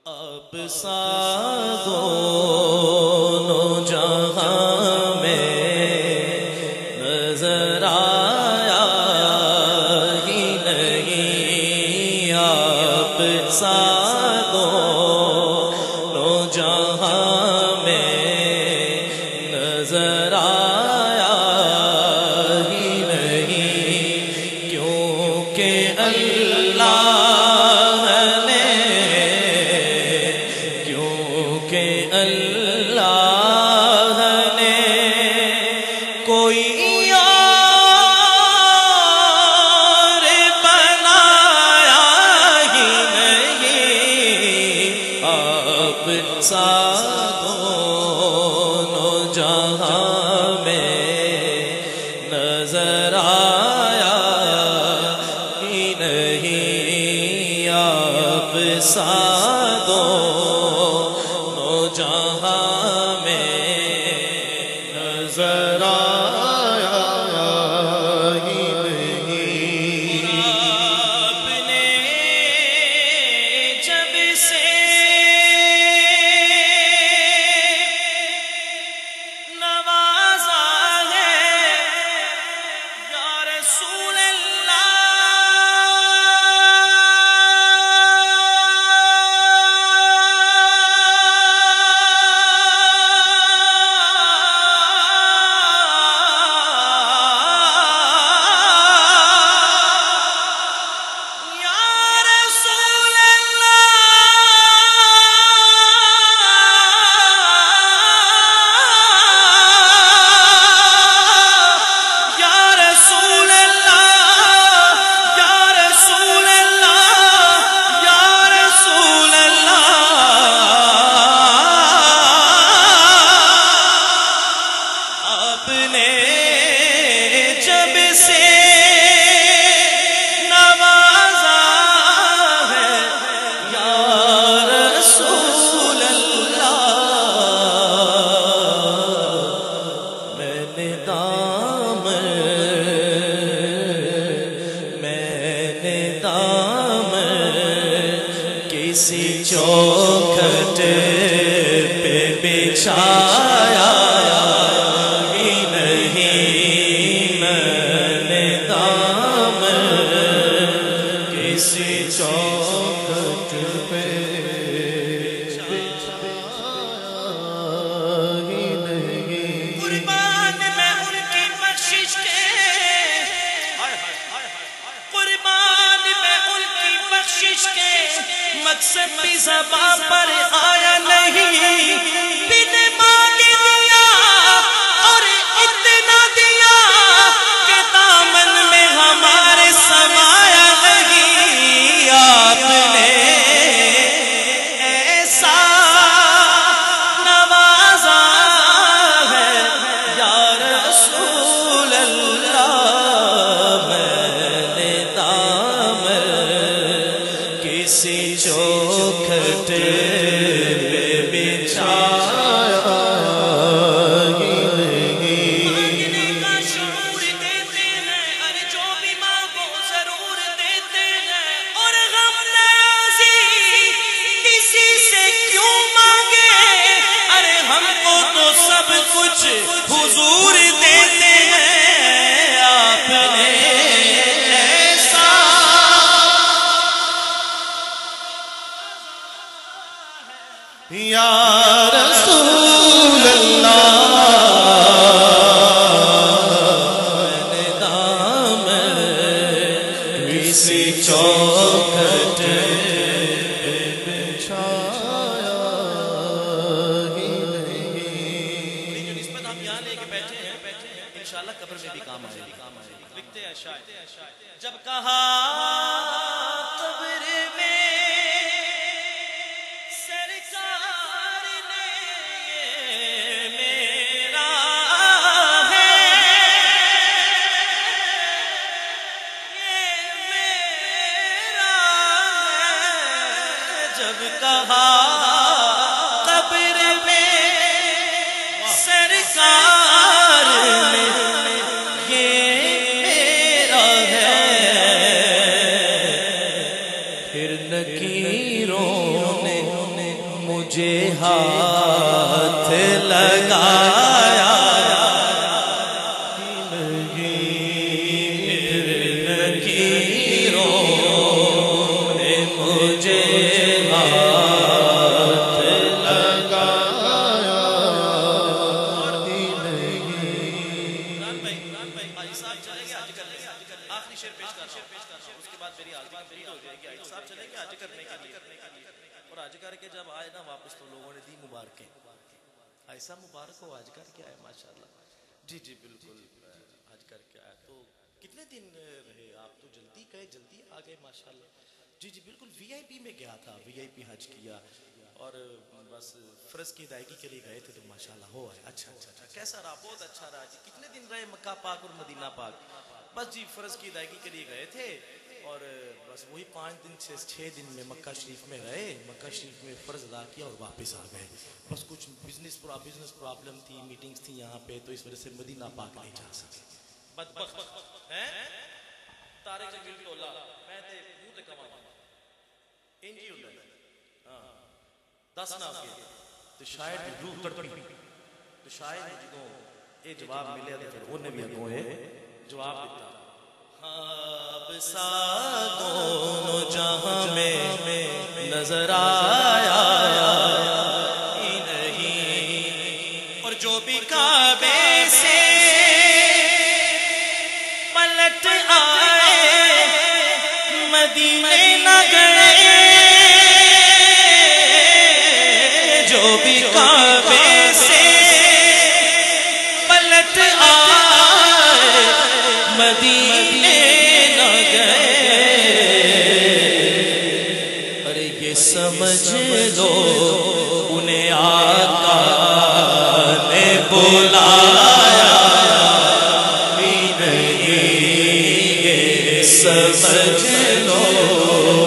آپ سا دونوں جہاں میں نظر آیا ہی نہیں، آپ سا دونوں جہاں میں نظر آیا ہی نہیں، کیونکہ اللہ اللہ نے کوئی اور بنایا ہی نہیں، آپ سا دونوں جہاں میں نظر آیا ہی نہیں، آپ سا جہاں میں نظر آیا ہی نہیں۔ آپ نے جب سے نوازا ہے یا رسول کسی چوکھٹ پہ بچھایا ہی نہیں، میں نے دامن کسی چوکھٹ پہ بچھایا ہی نہیں۔ قربان میں ان کی بخشش کے، قربان میں ان کی بخشش کے، مقصد بھی زباں پر آیا نہیں، بن مانگ دیا اور اتنا دیا کہ دامن میں ہمارے سمایا نہیں، آپ نے ایسا نوازا ہے یا رسول اللہ، میں نے دامن کسی چوکھٹ پہ بچھایا ہی نہیں۔ مانگنے کا شعور دیتے ہیں، ارے جو بھی مانگو ضرور دیتے ہیں، اور غم نازی کسی سے کیوں مانگے، ارے ہم کو تو سب کچھ حضور دیتے ہیں، آپ نے یا رسول اللہ، میں نے دامن کسی چوکھٹ پہ بچھایا ہی نہیں۔ جو نسبت ہم یہاں لے کے بیٹھے ہیں انشاءاللہ قبر میں بھی کام آئے گی۔ لکھتے ہیں شاعر، جب کہا قبر میں جب کہا قبر میں سرکار میں یہ میرا ہے، پھر نکیروں نے مجھے ہاتھ لگایا جب آئے نا واپس تو لوگوں نے دی مبارکیں ایسا مبارک ہو آج کر کے آئے ماشاءاللہ جی جی بالکل آج کر کے آئے تو کتنے دن رہے آپ تو جلدی گئے جلدی آ گئے ماشاءاللہ جی جی بالکل وی آئی پی میں گیا تھا وی آئی پی حج کیا اور بس فرض کی ادائیگی کے لیے گئے تھے تو ماشاءاللہ ہو آئے اچھا اچھا اچھا کیسا رہا بہت اچھا رہا جی کتنے دن رہے مکہ پاک اور مدینہ پاک بس جی فرض کی ادائیگی کے لیے گئے تھے اور بس وہی 5 دن 6 دن میں مکہ شریف میں رہے مکہ شریف میں فرض ادا کیا اور واپس آ گئے بس کچھ بزنس پرابلم تھی میٹنگز تھی یہاں پہ تو اس وجہ سے مدینہ پاک نہیں جا سکے بدبخت ہیں تارے جمیل ٹولا میں تے منہ تے کما انجی ہوندا ہے ہاں دس نہ کے تو شاید روح تڑپی تو شاید جدوں اے جواب ملیا تے پھر انہیں بھی اگوں اے جواب دیتا خواب سا دونوں جہاں میں نظر آیا ہی نہیں اور جو بھی کعبے سے پلٹ آئے مدینے نہ گئے جو بھی کعبے سے پلٹ آئے مدینے نہ گئے ارے یہ سمجھ لو انہیں آقا نے بلایا بھی نہیں یہ سمجھ لو